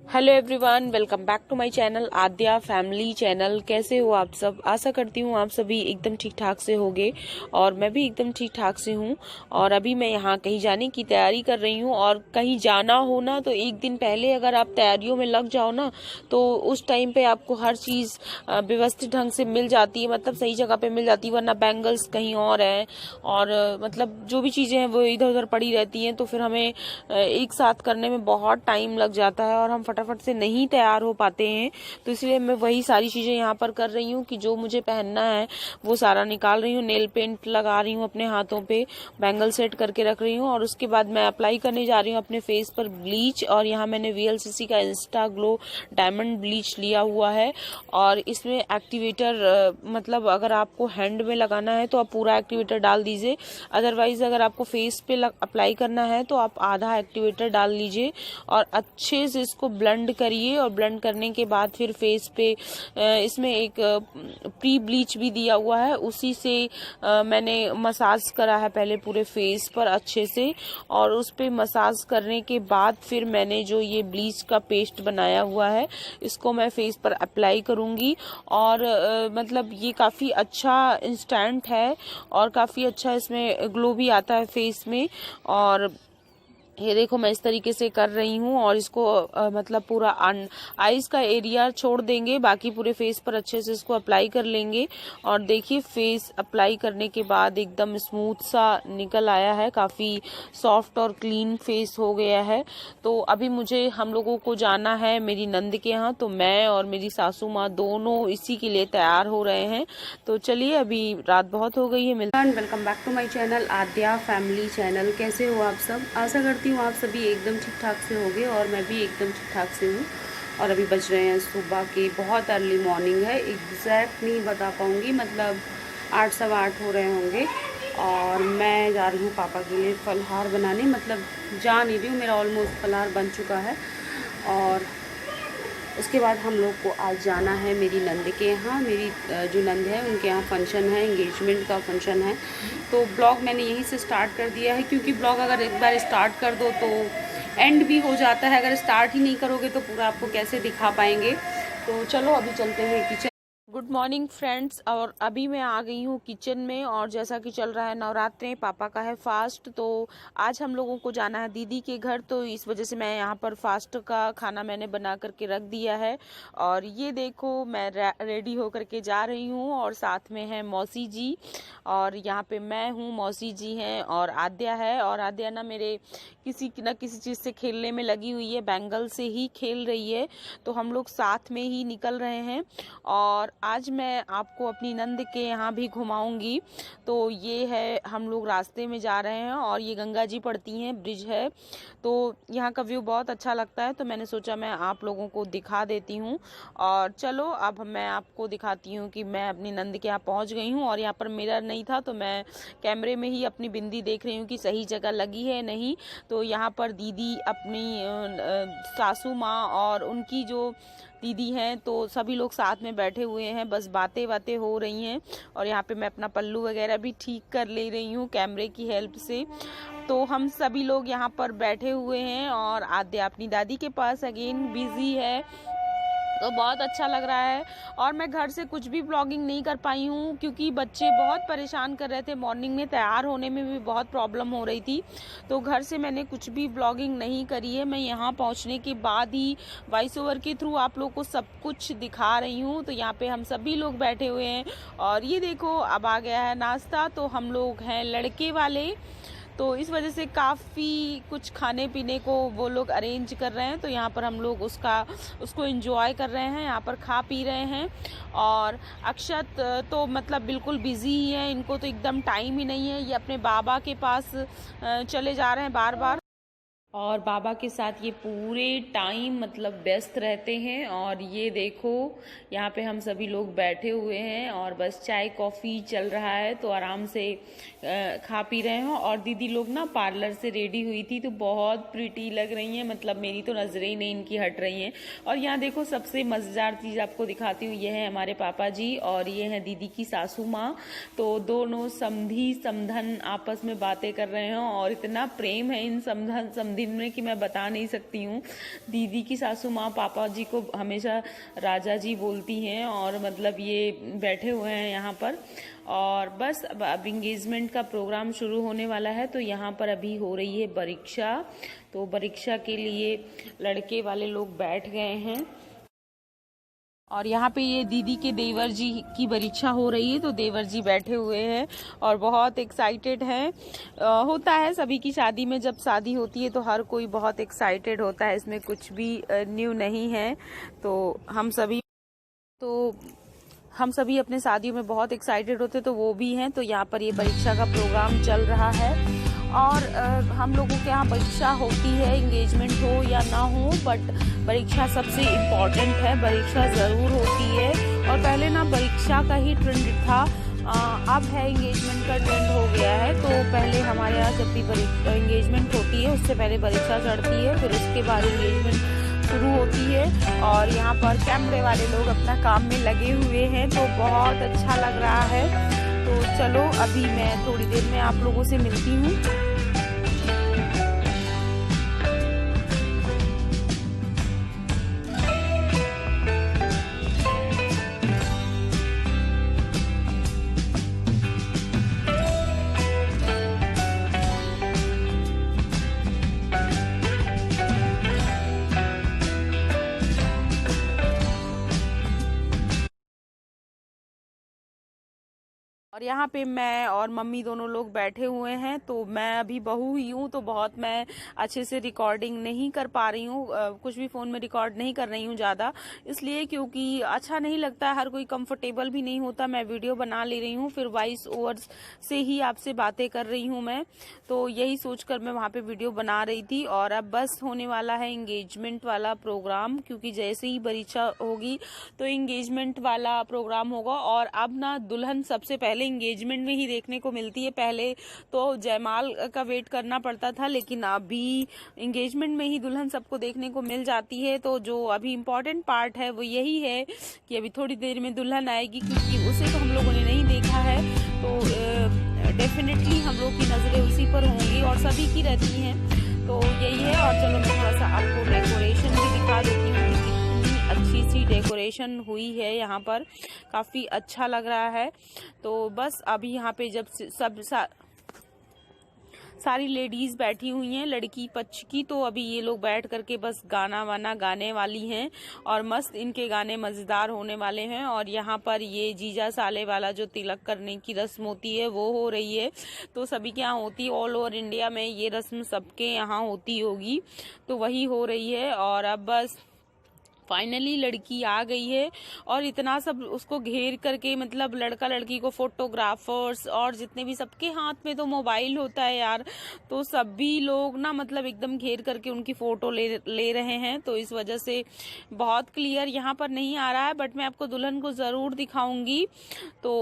Hello everyone, welcome back to my channel Aadya family channel. कैसे हो आप सब? आशा करती हूँ आप सभी एकदम ठीक ठाक से होंगे और मैं भी एकदम ठीक ठाक से हूँ। और अभी मैं यहाँ कहीं जाने की तैयारी कर रही हूँ। और कहीं जाना हो ना तो एक दिन पहले अगर आप तैयारियों में लग जाओ ना तो उस टाइम पे आपको हर चीज़ व्यवस्थित ढंग से मिल जाती है, मतलब सही जगह पे मिल जाती है। वरना बैंगल्स कहीं और है और मतलब जो भी चीज़ें हैं वो इधर उधर पड़ी रहती हैं, तो फिर हमें एक साथ करने में बहुत टाइम लग जाता है और हम फटाफट से नहीं तैयार हो पाते हैं। तो इसलिए मैं वही सारी चीज़ें यहाँ पर कर रही हूँ कि जो मुझे पहनना है वो सारा निकाल रही हूँ। नेल पेंट लगा रही हूँ अपने हाथों पे, बैंगल सेट करके रख रही हूँ और उसके बाद मैं अप्लाई करने जा रही हूँ अपने फेस पर ब्लीच। और यहाँ मैंने VLCC का इंस्टा ग्लो डायमंड ब्लीच लिया हुआ है और इसमें एक्टिवेटर, मतलब अगर आपको हैंड में लगाना है तो आप पूरा एक्टिवेटर डाल दीजिए, अदरवाइज अगर आपको फेस पे अप्लाई करना है तो आप आधा एक्टिवेटर डाल लीजिए और अच्छे से इसको ब्लेंड करिए। और ब्लेंड करने के बाद फिर फेस पे इसमें एक प्री ब्लीच भी दिया हुआ है, उसी से मैंने मसाज करा है पहले पूरे फेस पर अच्छे से। और उस पे मसाज करने के बाद फिर मैंने जो ये ब्लीच का पेस्ट बनाया हुआ है इसको मैं फेस पर अप्लाई करूंगी। और मतलब ये काफ़ी अच्छा इंस्टेंट है और काफ़ी अच्छा इसमें ग्लो भी आता है फेस में। और ये देखो मैं इस तरीके से कर रही हूँ और इसको मतलब पूरा आईज का एरिया छोड़ देंगे, बाकी पूरे फेस पर अच्छे से इसको अप्लाई कर लेंगे। और देखिए फेस अप्लाई करने के बाद एकदम स्मूथ सा निकल आया है, काफ़ी सॉफ्ट और क्लीन फेस हो गया है। तो अभी मुझे हम लोगों को जाना है मेरी नंद के यहाँ, तो मैं और मेरी सासू माँ दोनों इसी के लिए तैयार हो रहे हैं। तो चलिए, अभी रात बहुत हो गई है। Welcome back to my channel Aadya family channel. कैसे हो आप सब? आशा करती हूँ आप सभी एकदम ठीक ठाक से होंगे और मैं भी एकदम ठीक ठाक से हूँ। और अभी बज रहे हैं सुबह के, बहुत अर्ली मॉर्निंग है, एग्जैक्ट नहीं बता पाऊँगी, मतलब 8 सवा 8 हो रहे होंगे। और मैं जा रही हूँ पापा के लिए फलहार बनाने, मतलब जा नहीं रही हूँ, मेरा ऑलमोस्ट फलहार बन चुका है। और उसके बाद हम लोग को आज जाना है मेरी नंद के यहाँ। मेरी जो नंद है उनके यहाँ फंक्शन है, एंगेजमेंट का फंक्शन है। तो ब्लॉग मैंने यहीं से स्टार्ट कर दिया है, क्योंकि ब्लॉग अगर एक बार स्टार्ट कर दो तो एंड भी हो जाता है, अगर स्टार्ट ही नहीं करोगे तो पूरा आपको कैसे दिखा पाएंगे। तो चलो अभी चलते हैं किचन। गुड मॉर्निंग फ्रेंड्स, और अभी मैं आ गई हूँ किचन में। और जैसा कि चल रहा है नवरात्रे, पापा का है फास्ट, तो आज हम लोगों को जाना है दीदी के घर, तो इस वजह से मैं यहाँ पर फास्ट का खाना मैंने बना करके रख दिया है। और ये देखो मैं रेडी होकर के जा रही हूँ और साथ में है मौसी जी, और यहाँ पे मैं हूँ, मौसी जी हैं और आद्या है। और आद्या ना मेरे किसी न किसी चीज़ से खेलने में लगी हुई है, बैंगल से ही खेल रही है, तो हम लोग साथ में ही निकल रहे हैं। और आज मैं आपको अपनी नंद के यहाँ भी घुमाऊंगी। तो ये है, हम लोग रास्ते में जा रहे हैं और ये गंगा जी पड़ती हैं, ब्रिज है, तो यहाँ का व्यू बहुत अच्छा लगता है, तो मैंने सोचा मैं आप लोगों को दिखा देती हूँ। और चलो अब मैं आपको दिखाती हूँ कि मैं अपनी नंद के यहाँ पहुँच गई हूँ। और यहाँ पर मिरर नहीं था तो मैं कैमरे में ही अपनी बिंदी देख रही हूँ कि सही जगह लगी है नहीं। तो यहाँ पर दीदी अपनी सासू माँ और उनकी जो दीदी हैं, तो सभी लोग साथ में बैठे हुए हैं, बस बातें बातें हो रही हैं। और यहाँ पे मैं अपना पल्लू वगैरह भी ठीक कर ले रही हूँ कैमरे की हेल्प से। तो हम सभी लोग यहाँ पर बैठे हुए हैं और आद्या अपनी दादी के पास अगेन बिजी है, तो बहुत अच्छा लग रहा है। और मैं घर से कुछ भी ब्लॉगिंग नहीं कर पाई हूँ क्योंकि बच्चे बहुत परेशान कर रहे थे, मॉर्निंग में तैयार होने में भी बहुत प्रॉब्लम हो रही थी, तो घर से मैंने कुछ भी ब्लॉगिंग नहीं करी है। मैं यहाँ पहुँचने के बाद ही वॉइस ओवर के थ्रू आप लोग को सब कुछ दिखा रही हूँ। तो यहाँ पे हम सभी लोग बैठे हुए हैं और ये देखो अब आ गया है नाश्ता, तो हम लोग हैं लड़के वाले, तो इस वजह से काफ़ी कुछ खाने पीने को वो लोग अरेंज कर रहे हैं। तो यहाँ पर हम लोग उसको एंजॉय कर रहे हैं, यहाँ पर खा पी रहे हैं। और अक्षत तो मतलब बिल्कुल बिजी ही है, इनको तो एकदम टाइम ही नहीं है, ये अपने बाबा के पास चले जा रहे हैं बार बार, और बाबा के साथ ये पूरे टाइम मतलब व्यस्त रहते हैं। और ये देखो यहाँ पे हम सभी लोग बैठे हुए हैं और बस चाय कॉफ़ी चल रहा है, तो आराम से खा पी रहे हैं। और दीदी लोग ना पार्लर से रेडी हुई थी, तो बहुत प्रिटी लग रही हैं, मतलब मेरी तो नज़रें ही नहीं इनकी हट रही हैं। और यहाँ देखो सबसे मज़ेदार चीज़ आपको दिखाती हूँ, ये है हमारे पापा जी और ये है दीदी की सासू माँ। तो दोनों समधी समधन आपस में बातें कर रहे हैं और इतना प्रेम है इन समधन समधी दिन में कि मैं बता नहीं सकती हूँ। दीदी की सासू माँ पापा जी को हमेशा राजा जी बोलती हैं, और मतलब ये बैठे हुए हैं यहाँ पर। और बस अब इंगेजमेंट का प्रोग्राम शुरू होने वाला है। तो यहाँ पर अभी हो रही है परीक्षा, तो परीक्षा के लिए लड़के वाले लोग बैठ गए हैं। और यहाँ पे ये दीदी के देवर जी की परीक्षा हो रही है, तो देवर जी बैठे हुए हैं और बहुत एक्साइटेड हैं। होता है सभी की शादी में, जब शादी होती है तो हर कोई बहुत एक्साइटेड होता है, इसमें कुछ भी न्यू नहीं है। तो हम सभी अपने शादियों में बहुत एक्साइटेड होते, तो वो भी हैं। तो यहाँ पर ये परीक्षा का प्रोग्राम चल रहा है, और हम लोगों के यहाँ परीक्षा होती है, एंगेजमेंट हो या ना हो, बट परीक्षा सबसे इम्पॉर्टेंट है, परीक्षा ज़रूर होती है। और पहले ना परीक्षा का ही ट्रेंड था, अब है एंगेजमेंट का ट्रेंड हो गया है। तो पहले हमारे यहाँ जब भी एंगेजमेंट होती है उससे पहले परीक्षा चढ़ती है, फिर उसके बाद एंगेजमेंट शुरू होती है। और यहाँ पर कैमरे वाले लोग अपना काम में लगे हुए हैं, तो बहुत अच्छा लग रहा है। तो चलो अभी मैं थोड़ी देर में आप लोगों से मिलती हूँ। और यहाँ पे मैं और मम्मी दोनों लोग बैठे हुए हैं। तो मैं अभी बहू ही हूँ, तो बहुत मैं अच्छे से रिकॉर्डिंग नहीं कर पा रही हूँ, कुछ भी फ़ोन में रिकॉर्ड नहीं कर रही हूँ ज़्यादा, इसलिए क्योंकि अच्छा नहीं लगता, हर कोई कंफर्टेबल भी नहीं होता। मैं वीडियो बना ले रही हूँ, फिर वॉइस ओवर्स से ही आपसे बातें कर रही हूँ मैं, तो यही सोचकर मैं वहाँ पे वीडियो बना रही थी। और अब बस होने वाला है एंगेजमेंट वाला प्रोग्राम, क्योंकि जैसे ही परीक्षा होगी तो एंगेजमेंट वाला प्रोग्राम होगा। और अब ना दुल्हन सबसे पहले एंगेजमेंट में ही देखने को मिलती है। पहले तो जयमाल का वेट करना पड़ता था, लेकिन अभी एंगेजमेंट में ही दुल्हन सबको देखने को मिल जाती है। तो जो अभी इम्पोर्टेंट पार्ट है वो यही है कि अभी थोड़ी देर में दुल्हन आएगी, क्योंकि उसे तो हम लोगों ने नहीं देखा है, तो डेफिनेटली हम लोग की नजरें उसी पर होंगी, और सभी की रहती हैं। तो यही है। और चलो मैं थोड़ा सा आपको डेकोरेशन भी दिखा देती हूँ, अच्छी सी डेकोरेशन हुई है यहाँ पर, काफ़ी अच्छा लग रहा है। तो बस अभी यहाँ पे जब सारी लेडीज़ बैठी हुई हैं लड़की पक्ष की, तो अभी ये लोग बैठ करके बस गाना वाना गाने वाली हैं, और मस्त इनके गाने मज़ेदार होने वाले हैं। और यहाँ पर ये जीजा साले वाला जो तिलक करने की रस्म होती है वो हो रही है, तो सभी के यहाँ होती है, ऑल ओवर इंडिया में ये रस्म सबके यहाँ होती होगी, तो वही हो रही है। और अब बस फाइनली लड़की आ गई है, और इतना सब उसको घेर करके, मतलब लड़का लड़की को, फोटोग्राफर्स और जितने भी, सबके हाथ में तो मोबाइल होता है यार, तो सभी लोग ना मतलब एकदम घेर करके उनकी फोटो ले रहे हैं। तो इस वजह से बहुत क्लियर यहाँ पर नहीं आ रहा है, बट मैं आपको दुल्हन को ज़रूर दिखाऊंगी। तो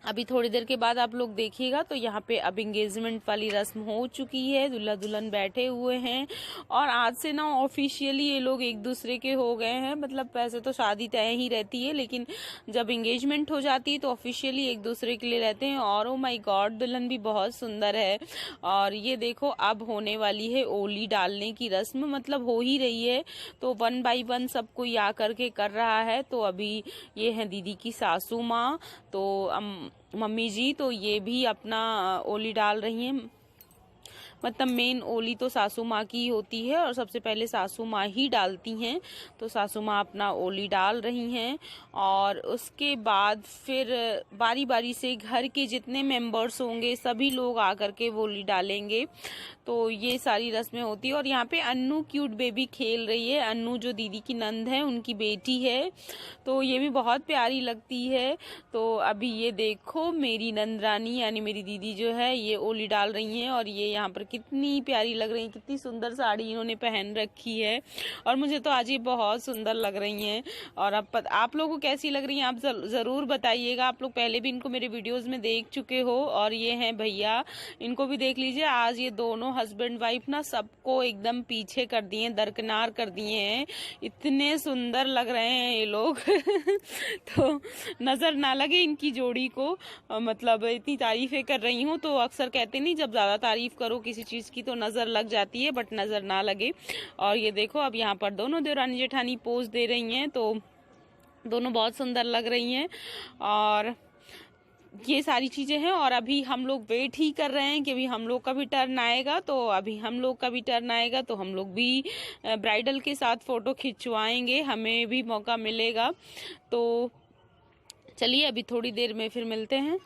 अभी थोड़ी देर के बाद आप लोग देखिएगा। तो यहाँ पे अब एंगेजमेंट वाली रस्म हो चुकी है, दूल्हा दुल्हन बैठे हुए हैं, और आज से ना ऑफिशियली ये लोग एक दूसरे के हो गए हैं। मतलब वैसे तो शादी तय ही रहती है, लेकिन जब एंगेजमेंट हो जाती है तो ऑफिशियली एक दूसरे के लिए रहते हैं। और ओ माय गॉड, दुल्हन भी बहुत सुंदर है। और ये देखो अब होने वाली है ओली डालने की रस्म, मतलब हो ही रही है, तो 1 बाय 1 सब कोई आ करके कर रहा है। तो अभी ये है दीदी की सासू माँ, तो मम्मी जी, तो ये भी अपना ओली डाल रही हैं। मतलब मेन ओली तो सासू माँ की होती है, और सबसे पहले सासू माँ ही डालती हैं। तो सासू माँ अपना ओली डाल रही हैं, और उसके बाद फिर बारी बारी से घर के जितने मेंबर्स होंगे सभी लोग आकर के वो ओली डालेंगे। तो ये सारी रस्में होती है। और यहाँ पे अन्नू क्यूट बेबी खेल रही है, अन्नू जो दीदी की नंद है उनकी बेटी है, तो ये भी बहुत प्यारी लगती है। तो अभी ये देखो मेरी नंदरानी यानी मेरी दीदी जो है ये ओली डाल रही हैं, और ये यहाँ पर कितनी प्यारी लग रही है, कितनी सुंदर साड़ी इन्होंने पहन रखी है, और मुझे तो आज ये बहुत सुंदर लग रही हैं। और अब आप लोगों को कैसी लग रही हैं आप ज़रूर बताइएगा। आप लोग पहले भी इनको मेरे वीडियोज़ में देख चुके हो। और ये हैं भैया, इनको भी देख लीजिए। आज ये दोनों हस्बैंड वाइफ ना सबको एकदम पीछे कर दिए, दरकिनार कर दिए हैं, इतने सुंदर लग रहे हैं ये लोग तो नजर ना लगे इनकी जोड़ी को, मतलब इतनी तारीफें कर रही हूँ। तो अक्सर कहते नहीं, जब ज्यादा तारीफ करो किसी किसी चीज की तो नजर लग जाती है, बट नजर ना लगे। और ये देखो अब यहाँ पर दोनों देवरानी जेठानी पोज दे रही हैं, तो दोनों बहुत सुंदर लग रही हैं। और ये सारी चीजें हैं। और अभी हम लोग वेट ही कर रहे हैं कि अभी हम लोग का भी टर्न आएगा, तो अभी हम लोग का भी टर्न आएगा तो हम लोग भी ब्राइडल के साथ फोटो खिंचवाएंगे, हमें भी मौका मिलेगा। तो चलिए अभी थोड़ी देर में फिर मिलते हैं।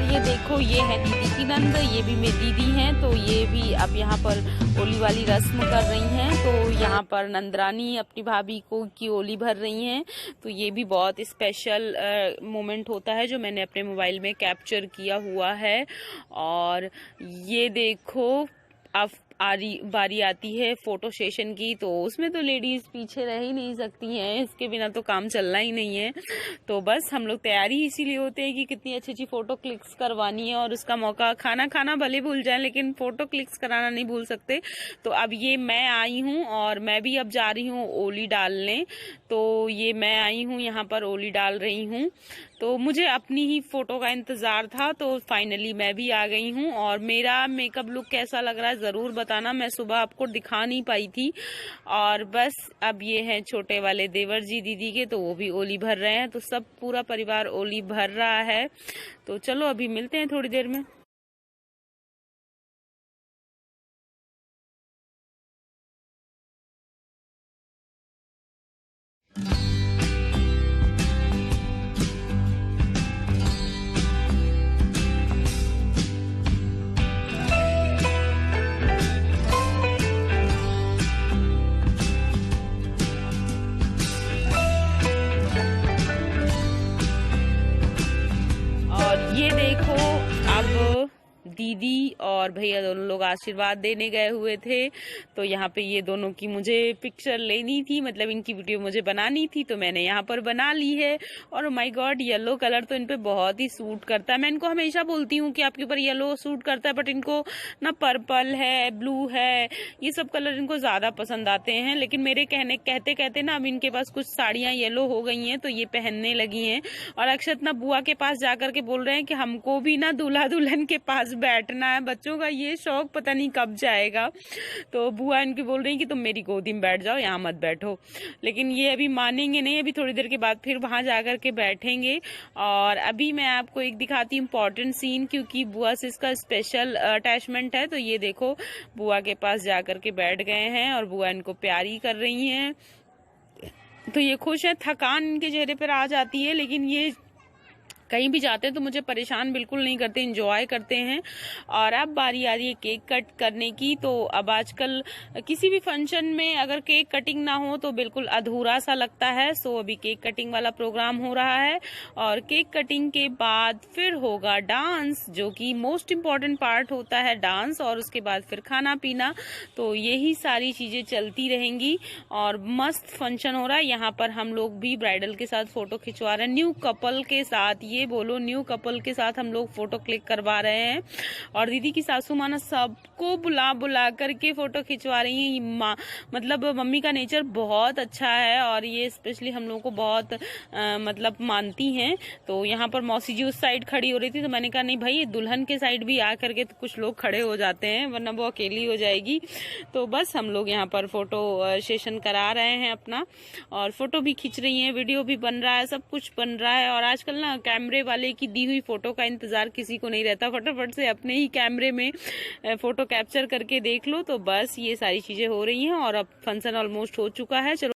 ये देखो ये है दीदी की नंद, ये भी मेरी दीदी हैं। तो ये भी अब यहाँ पर ओली वाली रस्म कर रही हैं। तो यहाँ पर नंदरानी अपनी भाभी को की ओली भर रही हैं। तो ये भी बहुत स्पेशल मोमेंट होता है जो मैंने अपने मोबाइल में कैप्चर किया हुआ है। और ये देखो अब बारी आती है फोटो सेशन की, तो उसमें तो लेडीज पीछे रह ही नहीं सकती हैं, इसके बिना तो काम चलना ही नहीं है। तो बस हम लोग तैयारी इसीलिए होते हैं कि कितनी अच्छी अच्छी फोटो क्लिक्स करवानी है, और उसका मौका खाना खाना भले भूल जाए लेकिन फोटो क्लिक्स कराना नहीं भूल सकते। तो अब ये मैं आई हूँ और मैं भी अब जा रही हूँ ओली डालने। तो ये मैं आई हूँ यहाँ पर ओली डाल रही हूँ। तो मुझे अपनी ही फोटो का इंतजार था, तो फाइनली मैं भी आ गई हूँ। और मेरा मेकअप लुक कैसा लग रहा है जरूर बताना, मैं सुबह आपको दिखा नहीं पाई थी। और बस अब ये हैं छोटे वाले देवर जी दीदी के, तो वो भी ओली भर रहे हैं। तो सब पूरा परिवार ओली भर रहा है। तो चलो अभी मिलते हैं थोड़ी देर में। ये देखो अब दीदी और भैया दोनों लोग आशीर्वाद देने गए हुए थे। तो यहाँ पे ये दोनों की मुझे पिक्चर लेनी थी, मतलब इनकी वीडियो मुझे बनानी थी, तो मैंने यहाँ पर बना ली है। और माय गॉड येलो कलर तो इन पे बहुत ही सूट करता है। मैं इनको हमेशा बोलती हूँ कि आपके ऊपर येलो सूट करता है, बट इनको ना पर्पल है, ब्लू है, ये सब कलर इनको ज्यादा पसंद आते हैं। लेकिन मेरे कहते कहते ना अब इनके पास कुछ साड़ियां येलो हो गई हैं, तो ये पहनने लगी हैं। और अक्षत ना बुआ के पास जाकर के बोल रहे हैं कि हमको भी ना दूल्हा दुल्हन के पास बैठना है। बच्चों का ये शौक पता नहीं कब जाएगा। तो बुआ इनकी बोल रही कि तुम मेरी गोदी में बैठ जाओ, यहाँ मत बैठो। लेकिन ये अभी मानेंगे नहीं, अभी थोड़ी देर के बाद फिर वहां जाकर के बैठेंगे। और अभी मैं आपको एक दिखाती हूँ इम्पोर्टेंट सीन, क्योंकि बुआ से इसका स्पेशल अटैचमेंट है। तो ये देखो बुआ के पास जाकर के बैठ गए हैं और बुआ इनको प्यारी कर रही हैं। तो ये खुश है, थकान इनके चेहरे पर आ जाती है, लेकिन ये कहीं भी जाते हैं तो मुझे परेशान बिल्कुल नहीं करते, एंजॉय करते हैं। और अब बारी आ रही है केक कट करने की। तो अब आजकल किसी भी फंक्शन में अगर केक कटिंग ना हो तो बिल्कुल अधूरा सा लगता है। सो अभी केक कटिंग वाला प्रोग्राम हो रहा है, और केक कटिंग के बाद फिर होगा डांस, जो कि मोस्ट इम्पॉर्टेंट पार्ट होता है डांस, और उसके बाद फिर खाना पीना। तो यही सारी चीजें चलती रहेंगी और मस्त फंक्शन हो रहा है। यहाँ पर हम लोग भी ब्राइडल के साथ फोटो खिंचवा रहे हैं, न्यू कपल के साथ, ये बोलो न्यू कपल के साथ हम लोग फोटो क्लिक करवा रहे हैं। और दीदी की सासू माँ सबको बुला बुला करके फोटो खिंचवा रही हैं। मतलब मम्मी का नेचर बहुत अच्छा है, और ये स्पेशली हम लोग को बहुत मतलब मानती हैं। तो यहाँ पर मौसी जी उस साइड खड़ी हो रही थी, तो मैंने कहा नहीं भाई दुल्हन के साइड भी आ करके तो कुछ लोग खड़े हो जाते हैं, वरना वो अकेली हो जाएगी। तो बस हम लोग यहाँ पर फोटो सेशन करा रहे हैं अपना, और फोटो भी खींच रही हैं, वीडियो भी बन रहा है, सब कुछ बन रहा है। और आजकल ना कैमरे वाले की दी हुई फोटो का इंतजार किसी को नहीं रहता, फटाफट से अपने ही कैमरे में फोटो कैप्चर करके देख लो। तो बस ये सारी चीजें हो रही हैं, और अब फंक्शन ऑलमोस्ट हो चुका है। चलो